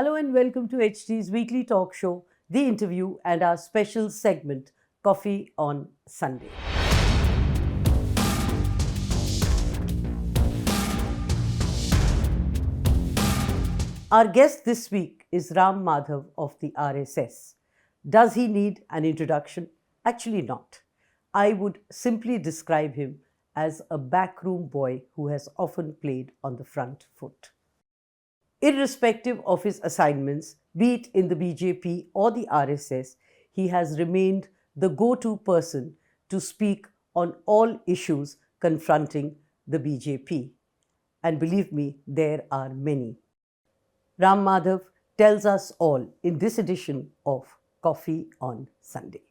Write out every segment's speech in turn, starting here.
Hello and welcome to HT's weekly talk show, The Interview, and our special segment, Coffee on Sunday. Our guest this week is Ram Madhav of the RSS. Does he need an introduction? Actually not. I would simply describe him as a backroom boy who has often played on the front foot. Irrespective of his assignments, be it in the BJP or the RSS, he has remained the go-to person to speak on all issues confronting the BJP. And believe me, there are many. Ram Madhav tells us all in this edition of Coffee on Sunday.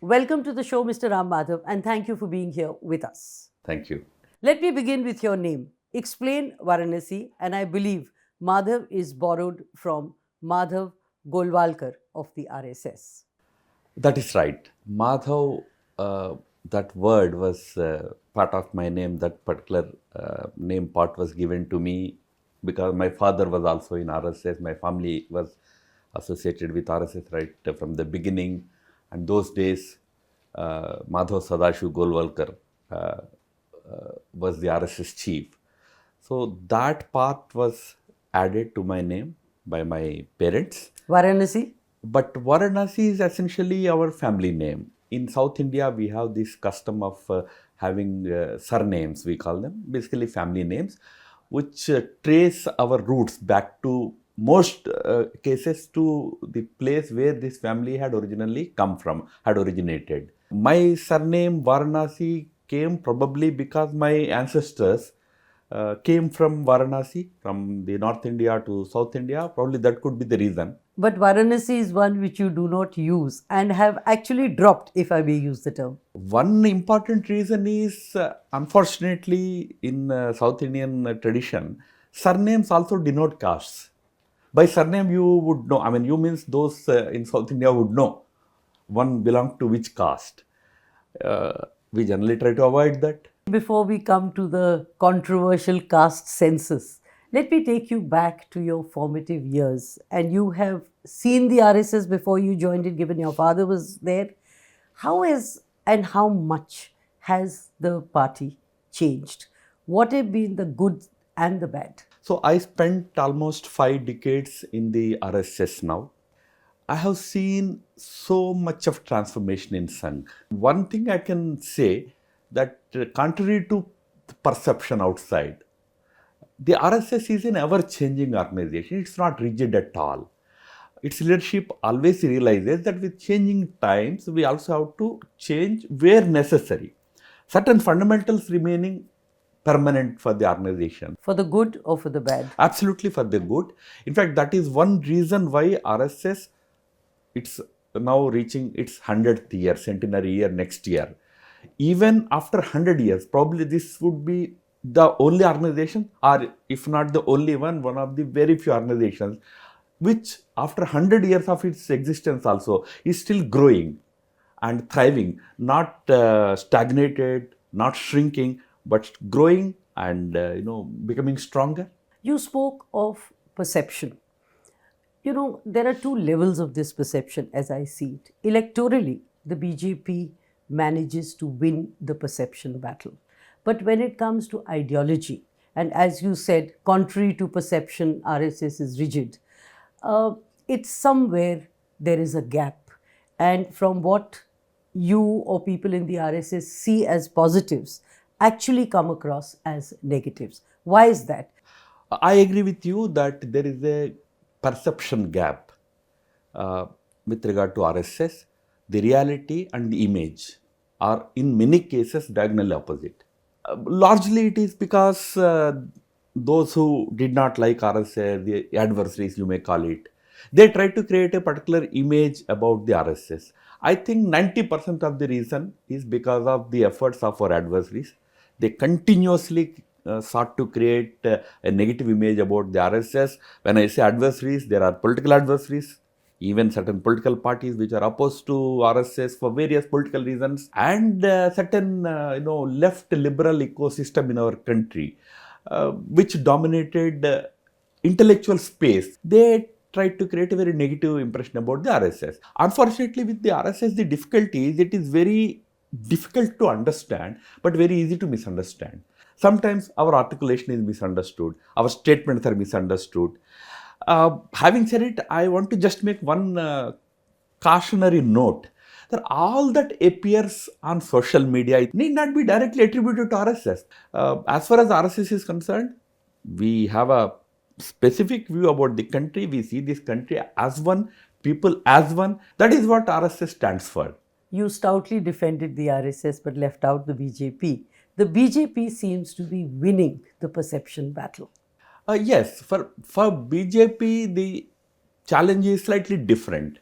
Welcome to the show, Mr. Ram Madhav, and thank you for being here with us. Thank you. Let me begin with your name. Explain Varanasi, and I believe Madhav is borrowed from Madhav Golwalkar of the RSS. That is right. Madhav, that word was part of my name. That particular name part was given to me because my father was also in RSS. My family was associated with RSS right from the beginning. And those days, Madhav Sadashiv Golwalkar was the RSS chief. So that part was added to my name by my parents. Varanasi? But Varanasi is essentially our family name. In South India, we have this custom of having surnames, we call them, basically family names, which trace our roots back to most cases to the place where this family had originally come from, had originated. My surname Varanasi came probably because my ancestors came from Varanasi, from the North India to South India. Probably that could be the reason. But Varanasi is one which you do not use and have actually dropped, if I may use the term. One important reason is, unfortunately, in South Indian tradition, surnames also denote castes. By surname, you would know, I mean, you means those in South India would know one belonged to which caste. We generally try to avoid that. Before we come to the controversial caste census, let me take you back to your formative years. And you have seen the RSS before you joined it, given your father was there. How is and how much has the party changed? What have been the good and the bad? So I spent almost 5 decades in the RSS now. I have seen so much of transformation in Sangh. One thing I can say that contrary to the perception outside, the RSS is an ever-changing organization. It's not rigid at all. Its leadership always realizes that with changing times, we also have to change where necessary. Certain fundamentals remaining permanent for the organization. For the good or for the bad? Absolutely for the good. In fact, that is one reason why RSS, it's now reaching its 100th year, centenary year next year. Even after 100 years, probably this would be the only organization, or if not the only one of the very few organizations, which after 100 years of its existence also is still growing and thriving, not stagnated, not shrinking, but growing and becoming stronger. You spoke of perception. There are 2 levels of this perception as I see it. Electorally, the BJP manages to win the perception battle. But when it comes to ideology, and as you said, contrary to perception, RSS is rigid, it's somewhere there is a gap. And from what you or people in the RSS see as positives, actually come across as negatives. Why is that? I agree with you that there is a perception gap with regard to RSS, the reality and the image. are in many cases diagonally opposite. Largely it is because those who did not like RSS, the adversaries you may call it, they try to create a particular image about the RSS. I think 90% of the reason is because of the efforts of our adversaries. They continuously sought to create a negative image about the RSS. When I say adversaries, there are political adversaries, even certain political parties which are opposed to RSS for various political reasons, and certain left liberal ecosystem in our country, which dominated intellectual space. They tried to create a very negative impression about the RSS. Unfortunately, with the RSS, the difficulty is it is very difficult to understand, but very easy to misunderstand. Sometimes our articulation is misunderstood, our statements are misunderstood. Having said it, I want to just make one cautionary note that all that appears on social media need not be directly attributed to RSS. As far as RSS is concerned, we have a specific view about the country. We see this country as one, people as one. That is what RSS stands for. You stoutly defended the RSS but left out the BJP. The BJP seems to be winning the perception battle. Yes, for BJP, the challenge is slightly different.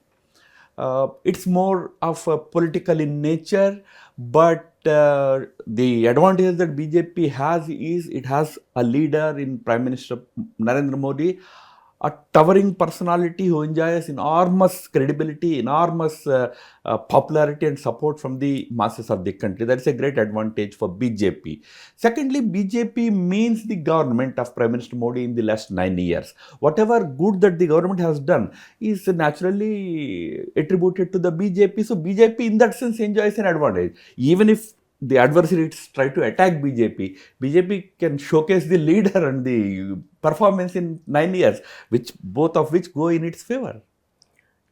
It's more of a political in nature, but the advantage that BJP has is it has a leader in Prime Minister Narendra Modi, a towering personality who enjoys enormous credibility, enormous popularity and support from the masses of the country. That's a great advantage for BJP. Secondly, BJP means the government of Prime Minister Modi in the last 9 years. Whatever good that the government has done is naturally attributed to the BJP. So BJP in that sense enjoys an advantage. Even if the adversaries try to attack BJP can showcase the leader and the performance in 9 years, both of which go in its favor.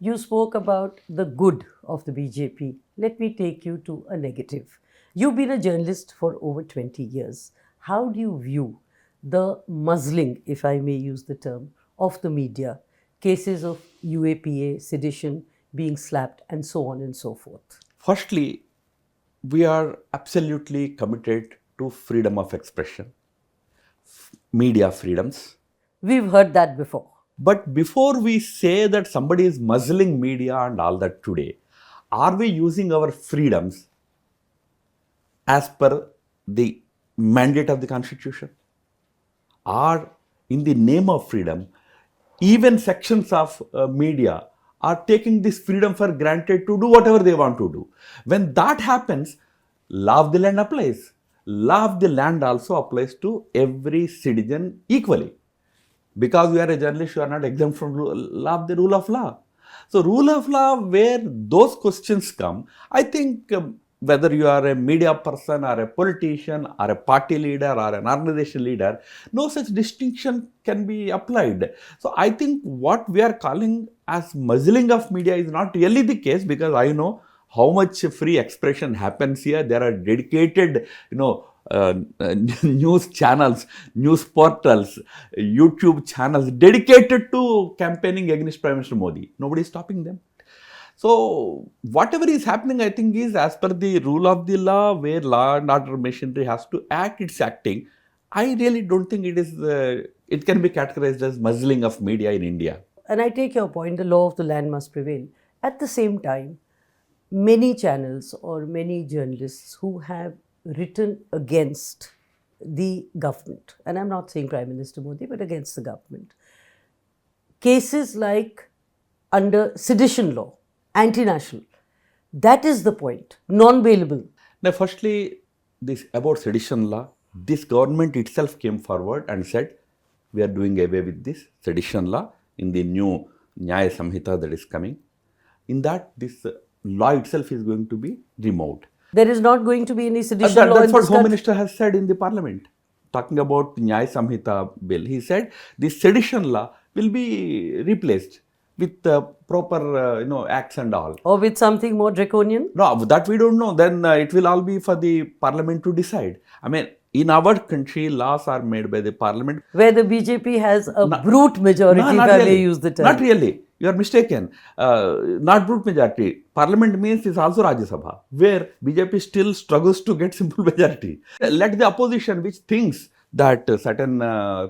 You spoke about the good of the BJP. Let me take you to a negative. You've been a journalist for over 20 years. How do you view the muzzling, if I may use the term, of the media, cases of UAPA, sedition, being slapped, and so on and so forth? Firstly, we are absolutely committed to freedom of expression, media freedoms. We've heard that before. But before we say that somebody is muzzling media and all that today, are we using our freedoms as per the mandate of the Constitution? Or in the name of freedom, even sections of media are taking this freedom for granted to do whatever they want to do. When that happens, law of the land applies. Law of the land also applies to every citizen equally. Because you are a journalist, you are not exempt from the rule of law. So rule of law, where those questions come, I think whether you are a media person or a politician or a party leader or an organization leader, no such distinction can be applied. So I think what we are calling as muzzling of media is not really the case, because I know how much free expression happens here. There are dedicated, news channels, news portals, YouTube channels dedicated to campaigning against Prime Minister Modi. Nobody is stopping them. So whatever is happening, I think, is as per the rule of the law, where law and order machinery has to act, it's acting. I really don't think it can be categorized as muzzling of media in India. And I take your point, the law of the land must prevail. At the same time, many channels or many journalists who have written against the government, and I'm not saying Prime Minister Modi, but against the government, cases like under sedition law, anti-national, that is the point, non-bailable. Now, firstly, this about sedition law, this government itself came forward and said, we are doing away with this sedition law in the new Nyaya Samhita that is coming. In that, this law itself is going to be removed. There is not going to be any sedition law. That's what Home Minister has said in the Parliament, talking about Nyaya Samhita bill. He said this sedition law will be replaced with proper acts and all. Or with something more draconian? No, that we don't know. Then it will all be for the Parliament to decide. I mean, in our country, laws are made by the Parliament. Where the BJP has a brute majority, if I may use the term. Not really. You are mistaken. Not brute majority. Parliament means is also Rajya Sabha, where BJP still struggles to get simple majority. Let the opposition, which thinks that certain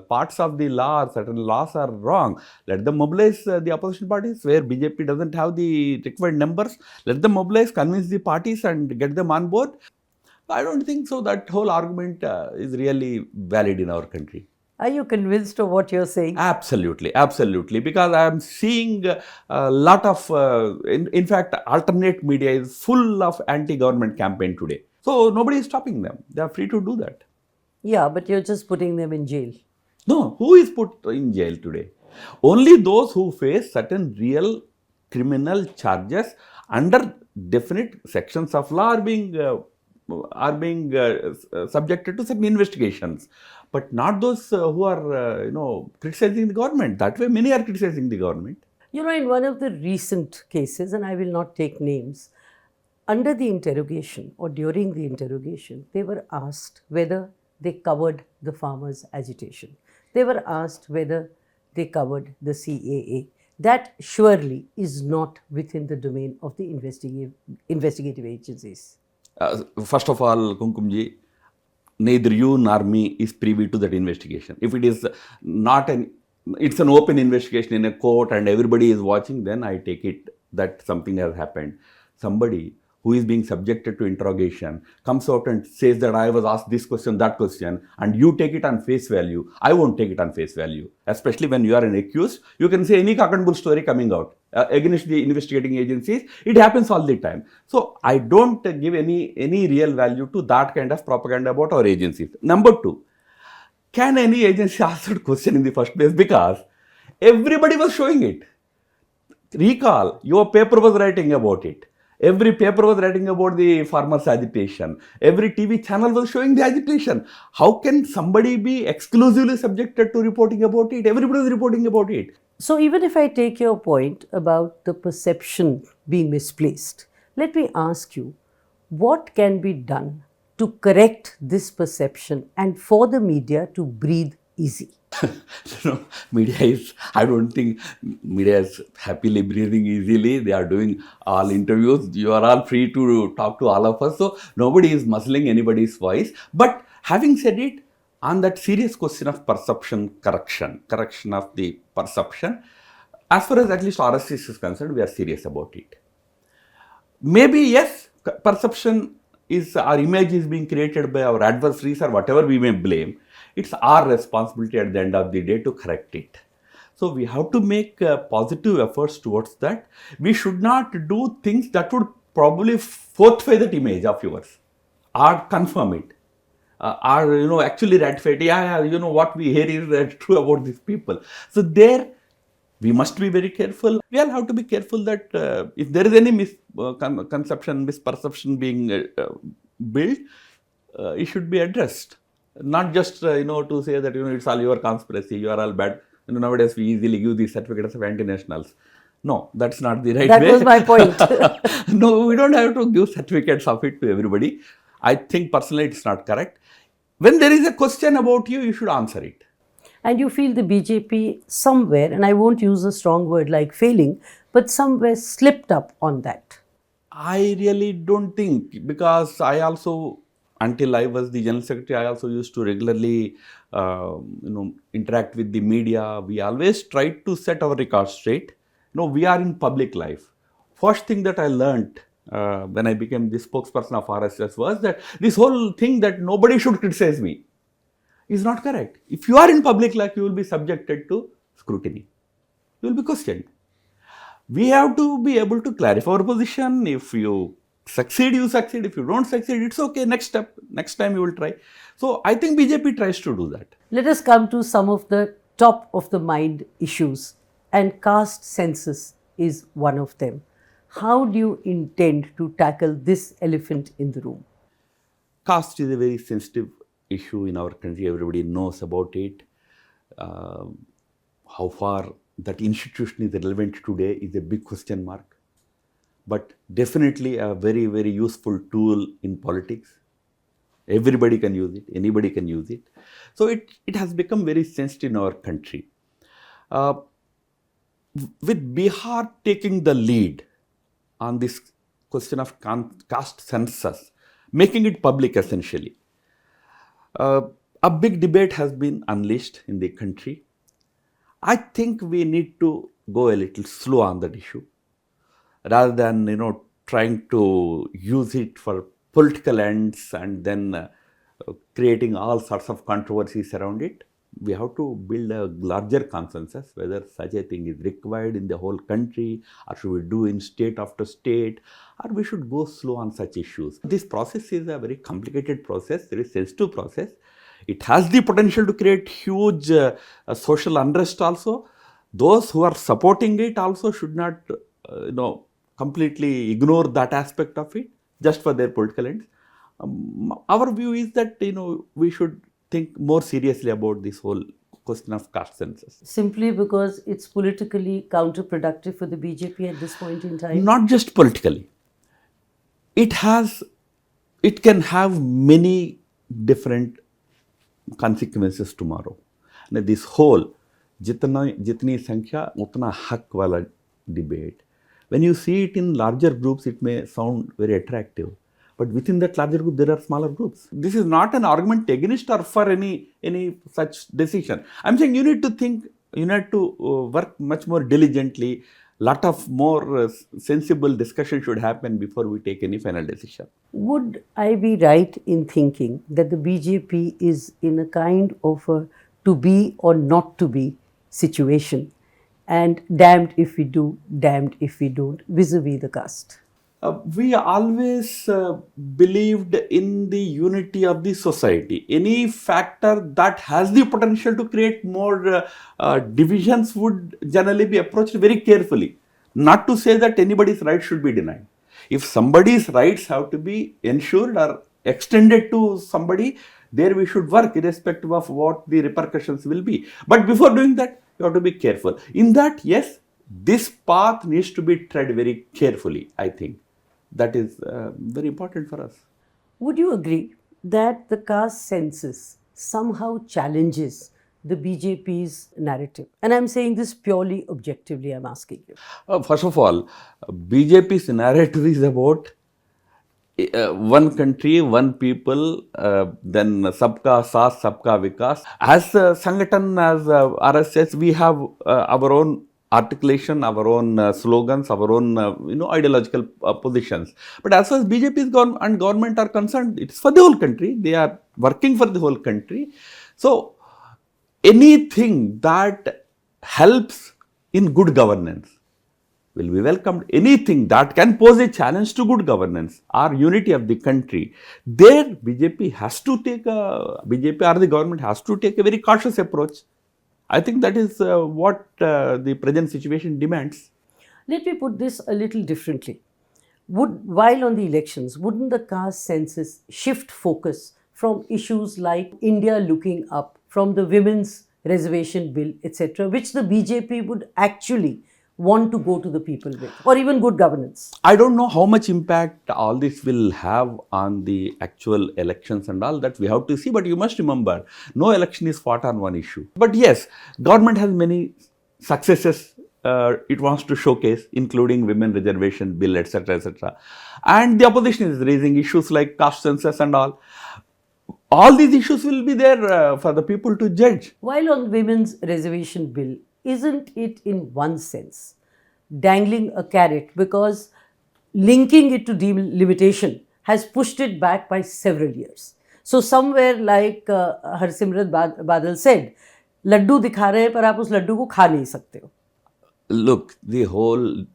parts of the law, certain laws are wrong, let them mobilize the opposition parties where BJP doesn't have the required numbers. Let them mobilize, convince the parties and get them on board. I don't think so. That whole argument is really valid in our country. Are you convinced of what you're saying? Absolutely, absolutely. Because I am seeing a lot of, in fact, alternate media is full of anti-government campaign today. So nobody is stopping them. They are free to do that. Yeah, but you're just putting them in jail. No, who is put in jail today? Only those who face certain real criminal charges under definite sections of law are being subjected to certain investigations, but not those who are criticizing the government. That way, many are criticizing the government. You know, in one of the recent cases, and I will not take names, under the interrogation or during the interrogation, they were asked whether they covered the farmers' agitation. They were asked whether they covered the CAA. That surely is not within the domain of the investigative agencies. First of all, Kumkumji, neither you nor me is privy to that investigation. If it is not it's an open investigation in a court and everybody is watching, then I take it that something has happened. Somebody who is being subjected to interrogation comes out and says that I was asked this question, that question, and you take it on face value. I won't take it on face value. Especially when you are an accused, you can say any cock and bull story coming out against the investigating agencies. It happens all the time. So I don't give any real value to that kind of propaganda about our agencies. Number two, can any agency ask that question in the first place? Because everybody was showing it. Recall, your paper was writing about it. Every paper was writing about the farmers' agitation. Every TV channel was showing the agitation. How can somebody be exclusively subjected to reporting about it? Everybody is reporting about it. So, even if I take your point about the perception being misplaced, let me ask you, what can be done to correct this perception and for the media to breathe easy? Media is, I don't think media is happily breathing easily. They are doing all interviews. You are all free to talk to all of us. So nobody is muzzling anybody's voice. But having said it, on that serious question of perception correction of the perception, as far as at least RSS is concerned, we are serious about it. Maybe yes, perception is, our image is being created by our adversaries or whatever we may blame. It's our responsibility at the end of the day to correct it. So we have to make positive efforts towards that. We should not do things that would probably fortify that image of yours or confirm it. Or actually ratify it. Yeah, what we hear is true about these people. So there, we must be very careful. We all have to be careful that if there is any misperception being built, it should be addressed. Not just to say that it's all your conspiracy, you are all bad. Nowadays we easily give these certificates of anti-nationals. No, that's not the right way. That was my point. No, we don't have to give certificates of it to everybody. I think personally it's not correct. When there is a question about you, you should answer it. And you feel the BJP somewhere, and I won't use a strong word like failing, but somewhere slipped up on that. I really don't think, because I also, until I was the General Secretary, I also used to regularly interact with the media. We always tried to set our records straight. We are in public life. First thing that I learned when I became the spokesperson of RSS was that this whole thing that nobody should criticize me is not correct. If you are in public life, you will be subjected to scrutiny. You will be questioned. We have to be able to clarify our position. If you succeed, you succeed. If you don't succeed, it's okay. Next step, next time you will try. So I think BJP tries to do that. Let us come to some of the top of the mind issues, and caste census is one of them. How do you intend to tackle this elephant in the room? Caste is a very sensitive issue in our country. Everybody knows about it. How far that institution is relevant today is a big question mark. But definitely a very, very useful tool in politics. Everybody can use it. Anybody can use it. So it has become very sensitive in our country. with Bihar taking the lead on this question of caste census, making it public essentially, uh, a big debate has been unleashed in the country. I think we need to go a little slow on that issue rather than trying to use it for political ends and then creating all sorts of controversies around it. We have to build a larger consensus whether such a thing is required in the whole country, or should we do in state after state, or we should go slow on such issues. This process is a very complicated process, very sensitive process. It has the potential to create huge social unrest also. Those who are supporting it also should not completely ignore that aspect of it just for their political ends. Our view is that we should think more seriously about this whole question of caste census. Simply because it's politically counterproductive for the BJP at this point in time? Not just politically. It can have many different consequences tomorrow. Now, this whole jitni sankhya utna hak wala debate, when you see it in larger groups, it may sound very attractive. But within that larger group, there are smaller groups. This is not an argument against or for any such decision. I'm saying you need to think, you need to work much more diligently. Lot of more sensible discussion should happen before we take any final decision. Would I be right in thinking that the BJP is in a kind of a to be or not to be situation, and damned if we do, damned if we don't, vis-a-vis the caste? We always believed in the unity of the society. Any factor that has the potential to create more divisions would generally be approached very carefully. Not to say that anybody's rights should be denied. If somebody's rights have to be ensured or extended to somebody, there we should work irrespective of what the repercussions will be. But before doing that, you have to be careful. In that, yes, this path needs to be tread very carefully, I think. That is very important for us. Would you agree that the caste census somehow challenges the BJP's narrative? And I'm saying this purely objectively, I'm asking you. First of all, BJP's narrative is about one country, one people, then sabka saath, sabka vikas. As Sangathan, as RSS, we have our own articulation, our own slogans, our own ideological positions. But as far as BJP and government are concerned, it's for the whole country. They are working for the whole country. So anything that helps in good governance will be welcomed. Anything that can pose a challenge to good governance or unity of the country, there BJP or the government has to take a very cautious approach. I think that is what the present situation demands. Let me put this a little differently. While on the elections, wouldn't the caste census shift focus from issues like India looking up, from the women's reservation bill, etc., which the BJP would actually want to go to the people with, or even good governance? I don't know how much impact all this will have on the actual elections and all that we have to see, but you must remember, no election is fought on one issue. But yes, government has many successes it wants to showcase, including women reservation bill, etc., etc. And the opposition is raising issues like caste census and all. All these issues will be there for the people to judge. While on women's reservation bill, isn't it in one sense dangling a carrot, because linking it to delimitation has pushed it back by several years? So somewhere like Harsimrat Badal said, laddu dikha rahe par aap us laddu ko kha nahi sakte ho. Look, the whole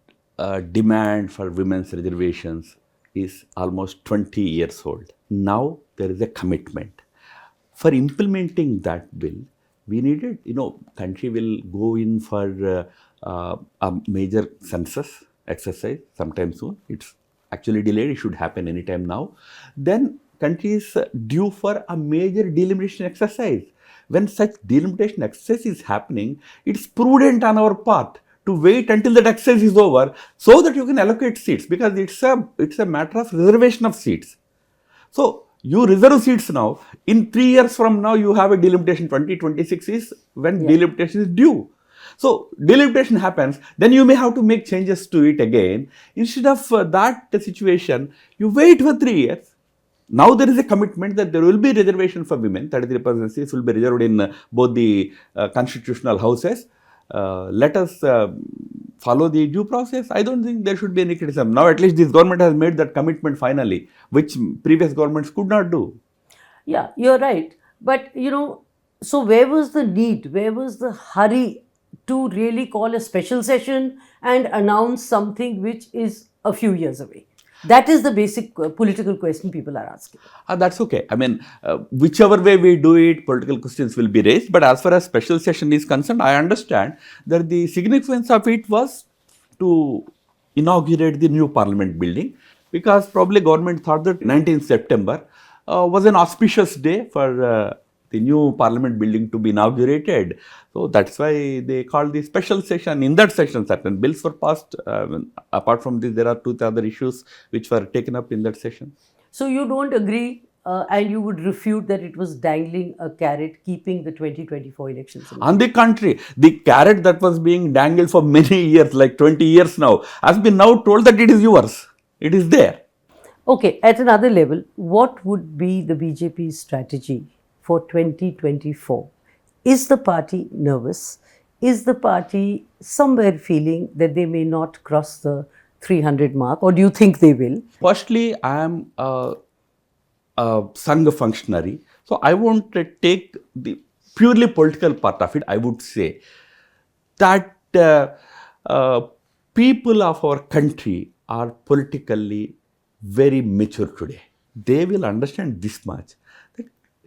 demand for women's reservations is almost 20 years old. Now there is a commitment. For implementing that bill, we needed, country will go in for a major census exercise sometime soon. It's actually delayed. It should happen anytime now. Then country is due for a major delimitation exercise. When such delimitation exercise is happening, it's prudent on our part to wait until that exercise is over so that you can allocate seats, because it's a matter of reservation of seats. So you reserve seats now. In 3 years from now, you have a delimitation. 2026 is when delimitation is due. So delimitation happens, then you may have to make changes to it again. Instead of that situation, you wait for 3 years. Now there is a commitment that there will be reservation for women. 33% seats will be reserved in both the constitutional houses. Let us follow the due process. I don't think there should be any criticism. Now at least this government has made that commitment finally, which previous governments could not do. Yeah, you're right. But, so where was the need? Where was the hurry to really call a special session and announce something which is a few years away? That is the basic political question people are asking. That's okay. I mean, whichever way we do it, political questions will be raised. But as far as special session is concerned, I understand that the significance of it was to inaugurate the new parliament building, because probably government thought that 19th September was an auspicious day for the new parliament building to be inaugurated. So that's why they called the special session. In that session, certain bills were passed. Apart from this, there are two other issues which were taken up in that session. So you don't agree and you would refute that it was dangling a carrot, keeping the 2024 elections? On the contrary, the carrot that was being dangled for many years, like 20 years now, has been now told that it is yours. It is there. Okay, at another level, what would be the BJP's strategy for 2024? Is the party nervous? Is the party somewhere feeling that they may not cross the 300 mark, or do you think they will? Firstly, I am a Sangha functionary, so I won't take the purely political part of it. I would say that people of our country are politically very mature today. They will understand this much.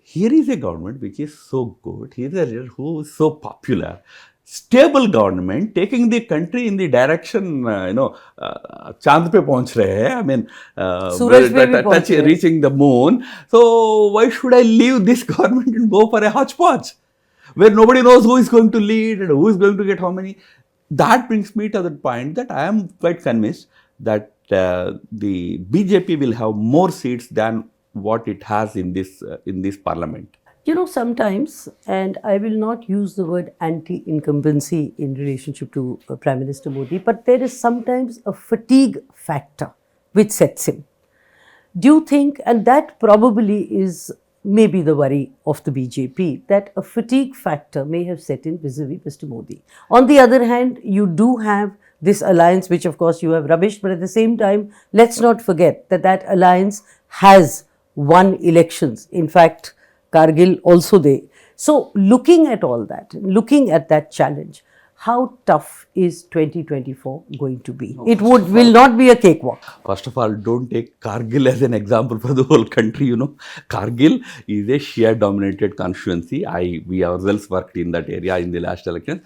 Here is a government which is so good. Here is a leader who is so popular. Stable government taking the country in the direction, Chand pe pahunch rahe hai. I mean, reaching the moon. So why should I leave this government and go for a hodgepodge where nobody knows who is going to lead and who is going to get how many? That brings me to the point that I am quite convinced that the BJP will have more seats than what it has in this parliament. Sometimes, and I will not use the word anti-incumbency in relationship to Prime Minister Modi, but there is sometimes a fatigue factor which sets in. Do you think, and that probably is maybe the worry of the BJP, that a fatigue factor may have set in vis-a-vis Mr. Modi? On the other hand, you do have this alliance, which of course you have rubbished, but at the same time, let's not forget that alliance has won elections. In fact, Kargil also they. So looking at all that, looking at that challenge, how tough is 2024 going to be? It will not be a cakewalk. First of all, don't take Kargil as an example for the whole country. Kargil is a Shia-dominated constituency. We ourselves worked in that area in the last elections.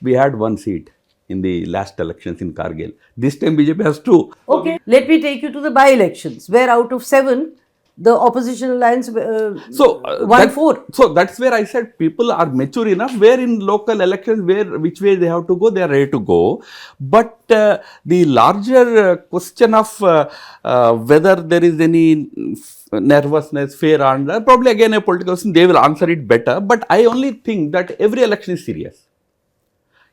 We had 1 seat in the last elections in Kargil. This time BJP has 2. Okay, let me take you to the by-elections, where out of 7, the opposition alliance won 4. So that's where I said people are mature enough, where in local elections, which way they have to go, they are ready to go. But the larger question of whether there is any nervousness, fear, and probably again a political question, they will answer it better. But I only think that every election is serious.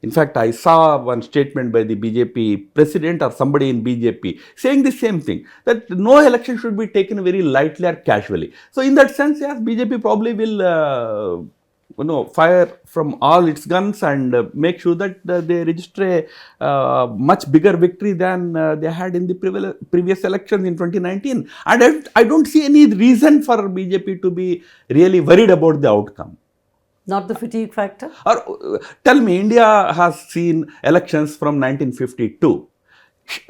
In fact, I saw one statement by the BJP president or somebody in BJP saying the same thing, that no election should be taken very lightly or casually. So in that sense, yes, BJP probably will fire from all its guns and make sure that they register a much bigger victory than they had in the previous elections in 2019. And I don't see any reason for BJP to be really worried about the outcome. Not the fatigue factor? Or tell me, India has seen elections from 1952.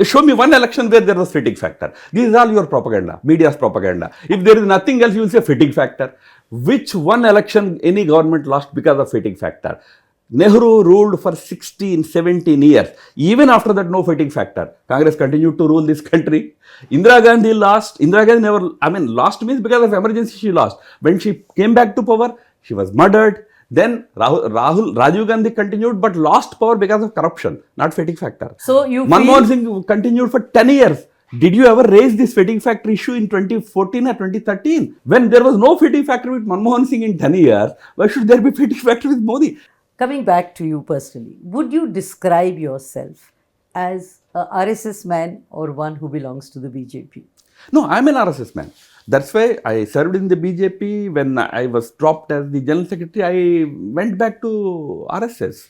Show me one election where there was fatigue factor. This is all your propaganda, media's propaganda. If there is nothing else, you will say fatigue factor. Which one election any government lost because of fatigue factor? Nehru ruled for 16, 17 years. Even after that, no fatigue factor. Congress continued to rule this country. Indira Gandhi lost. Indira Gandhi lost means because of emergency she lost. When she came back to power, she was murdered. Then Rajiv Gandhi continued but lost power because of corruption, not fatigue factor. So you Manmohan Singh continued for 10 years. Did you ever raise this fatigue factor issue in 2014 or 2013? When there was no fatigue factor with Manmohan Singh in 10 years, why should there be fatigue factor with Modi? Coming back to you personally, would you describe yourself as a RSS man or one who belongs to the BJP? No, I'm an RSS man. That's why I served in the BJP. When I was dropped as the General Secretary, I went back to RSS.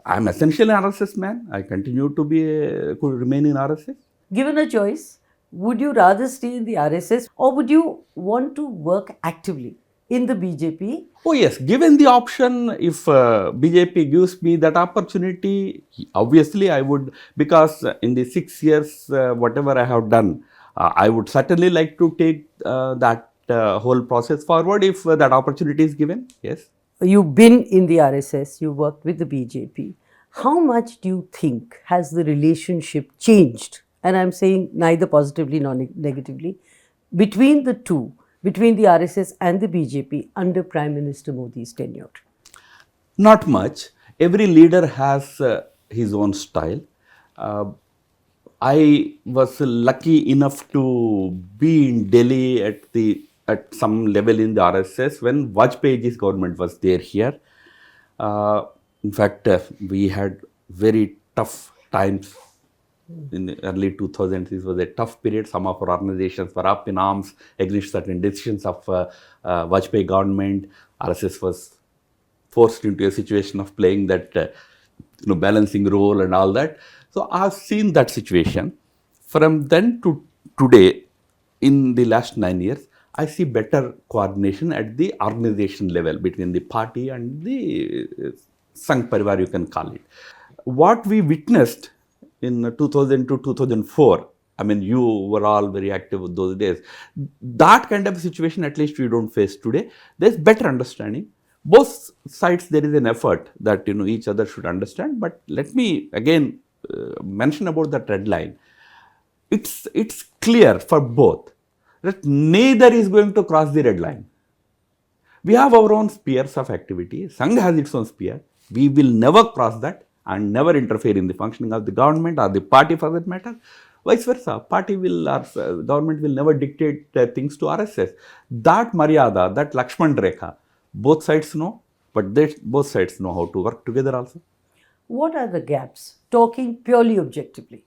I'm essentially an RSS man. I continue to remain in RSS. Given a choice, would you rather stay in the RSS or would you want to work actively in the BJP? Oh yes, given the option, if BJP gives me that opportunity, obviously I would, because in the 6 years, whatever I have done, I would certainly like to take that whole process forward if that opportunity is given. Yes. You've been in the RSS, you worked with the BJP. How much do you think has the relationship changed? And I'm saying neither positively nor negatively, between the two, between the RSS and the BJP under Prime Minister Modi's tenure? Not much. Every leader has his own style. I was lucky enough to be in Delhi at some level in the RSS when Vajpayee's government was there here. In fact, we had very tough times in the early 2000s. This was a tough period. Some of our organizations were up in arms against certain decisions of Vajpayee government. RSS was forced into a situation of playing that balancing role and all that. So I've seen that situation. From then to today, in the last 9 years, I see better coordination at the organization level between the party and the Sangh Parivar, you can call it. What we witnessed in 2000 to 2004, I mean, you were all very active those days. That kind of situation, at least we don't face today. There's better understanding. Both sides, there is an effort that each other should understand. But let me again mention about that red line. It's clear for both that neither is going to cross the red line. We have our own spheres of activity. Sangh has its own sphere. We will never cross that and never interfere in the functioning of the government or the party for that matter. Vice versa, party will or government will never dictate things to RSS. That Maryada, that Lakshman Rekha, both sides know, but both sides know how to work together also. What are the gaps? Talking purely objectively.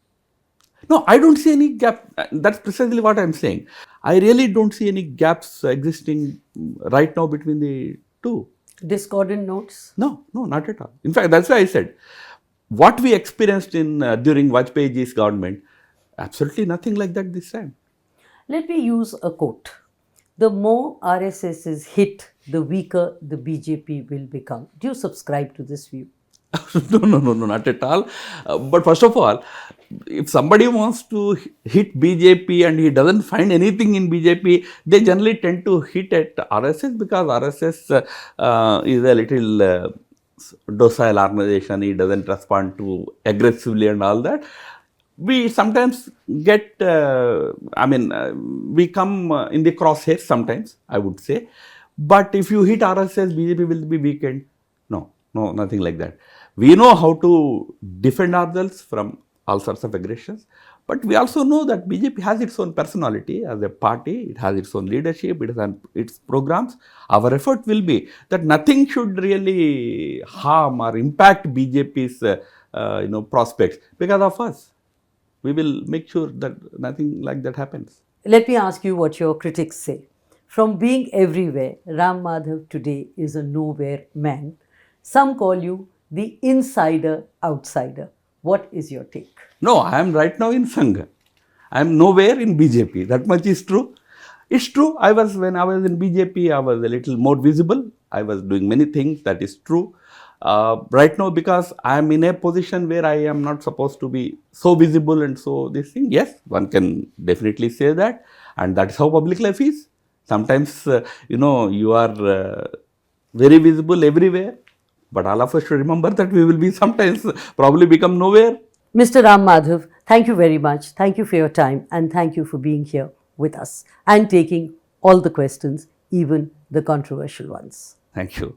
No, I don't see any gap. That's precisely what I'm saying. I really don't see any gaps existing right now between the two. Discordant notes? No, not at all. In fact, that's why I said, what we experienced during Vajpayee's government, absolutely nothing like that this time. Let me use a quote. The more RSS is hit, the weaker the BJP will become. Do you subscribe to this view? No, not at all. But first of all, if somebody wants to hit BJP and he doesn't find anything in BJP, they generally tend to hit at RSS because RSS is a little docile organization. He doesn't respond to aggressively and all that. We sometimes get, we come in the crosshairs sometimes, I would say. But if you hit RSS, BJP will be weakened. No, nothing like that. We know how to defend ourselves from all sorts of aggressions. But we also know that BJP has its own personality as a party. It has its own leadership. It has its programs. Our effort will be that nothing should really harm or impact BJP's prospects because of us. We will make sure that nothing like that happens. Let me ask you what your critics say. From being everywhere, Ram Madhav today is a nowhere man. Some call you the insider outsider. What is your take? No, I am right now in Sangh. I am nowhere in BJP. That much is true. It's true. When I was in BJP, I was a little more visible. I was doing many things. That is true. Right now, because I am in a position where I am not supposed to be so visible and so this thing, yes, one can definitely say that. And that's how public life is. Sometimes, you are very visible everywhere. But all of us should remember that we will be sometimes probably become nowhere. Mr. Ram Madhav, thank you very much. Thank you for your time and thank you for being here with us and taking all the questions, even the controversial ones. Thank you.